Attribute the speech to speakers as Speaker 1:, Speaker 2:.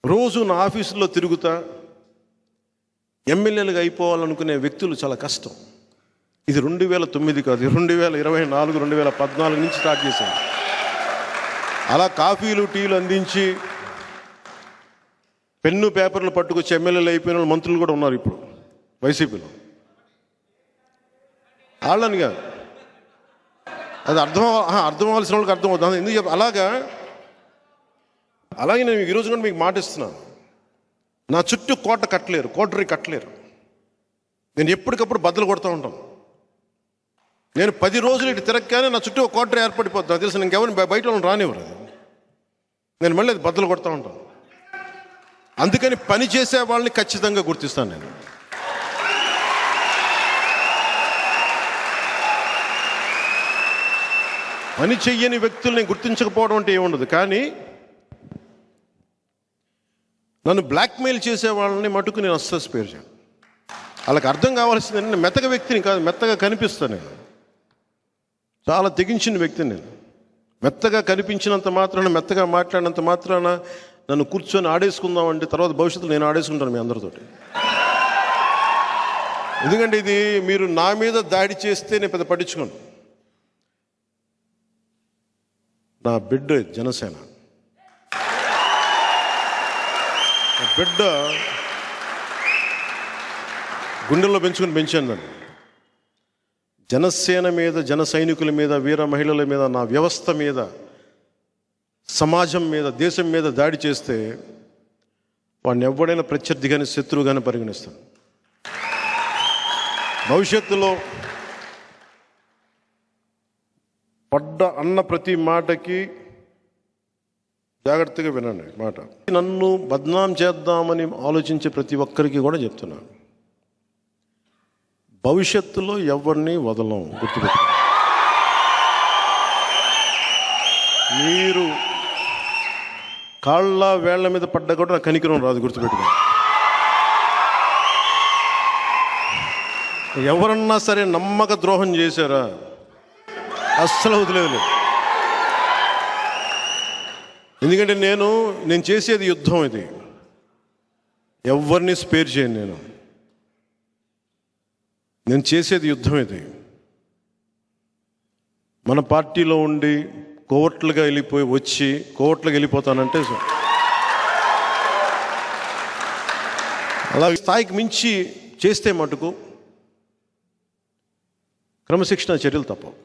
Speaker 1: రోజు నా ఆఫీసులో తిరుగుతా ఎమ్మెల్యేలుగా అయిపోవాలనుకునే వ్యక్తులు చాలా కష్టం. ఇది 2009 కాదు, 2024, 2014 నుంచి స్టార్ట్ చేశాను. అలా కాఫీలు టీలు అందించి పెన్ను పేపర్లు పట్టుకొచ్చి ఎమ్మెల్యేలు అయిపోయిన మంత్రులు కూడా ఉన్నారు ఇప్పుడు వైసీపీలో. వాళ్ళనిగా అది అర్థం అవ్వాల్సిన వాళ్ళకి అర్థమవుతుంది. ఎందుకు చెప్ప అలాగే నేను ఈరోజు కూడా మీకు మాట ఇస్తున్నాను. నా చుట్టూ కోటరీ కట్టలేరు. నేను ఎప్పటికప్పుడు బద్దలు కొడుతూ ఉంటాను. నేను 10 రోజులు ఇటు తిరగగానే నా చుట్టూ ఒక కోటరీ ఏర్పడిపోతుంది. నాకు తెలుసు ఇంకెవరిని బయట వాళ్ళని రానివ్వరు. అది నేను మళ్ళీ అది బద్దలు కొడుతూ ఉంటాను. అందుకని పని చేసే వాళ్ళని ఖచ్చితంగా గుర్తిస్తాను. నేను పని చెయ్యని వ్యక్తుల్ని గుర్తించకపోవడం అంటే ఏముండదు. కానీ నన్ను బ్లాక్మెయిల్ చేసే వాళ్ళని మటుకు నేను అస్సలు స్పేర్ చేయను. వాళ్ళకి అర్థం కావాల్సింది నేను మెత్తగా వ్యక్తిని కాదు, మెత్తగా కనిపిస్తాను. నేను చాలా తెగించిన వ్యక్తిని. నేను మెత్తగా కనిపించినంత మాత్రాన, మెత్తగా మాట్లాడినంత మాత్రాన నన్ను కూర్చొని ఆడేసుకుందామంటే తర్వాత భవిష్యత్తులో నేను ఆడేసుకుంటాను మీ అందరితోటి. ఎందుకంటే ఇది మీరు నా మీద దాడి చేస్తే నేను పెద్ద పట్టించుకోను. నా బిడ్డ జనసేన, బిడ్డ గుండెల్లో పెంచాను నన్ను. జనసేన మీద, జన సైనికుల మీద, వీర మహిళల మీద, నా వ్యవస్థ మీద, సమాజం మీద, దేశం మీద దాడి చేస్తే వాడిని ఎవడైనా ప్రత్యర్థిగానే, శత్రువుగానే పరిగణిస్తాను. భవిష్యత్తులో అన్న ప్రతి మాటకి జాగ్రత్తగా వినండి మాట. నన్ను బద్నాం చేద్దామని ఆలోచించే ప్రతి ఒక్కరికి కూడా చెప్తున్నాను, భవిష్యత్తులో ఎవరిని వదలం. గుర్తుపెట్టుకోండి. మీరు కాళ్ళ వేళ్ల మీద పడ్డా కూడా నాకు కనికరం రాదు. గుర్తుపెట్టుకోండి. ఎవరన్నా సరే నమ్మక ద్రోహం చేశారా అస్సలు వదిలేదు. ఎందుకంటే నేను చేసేది యుద్ధం. ఇది ఎవరిని స్పేర్ చేయను. నేను చేసేది యుద్ధం. ఇది మన పార్టీలో ఉండి కోవట్లుగా వెళ్ళిపోతానంటే అలా స్థాయికి మించి చేస్తే మటుకు క్రమశిక్షణ చర్యలు తప్పవు.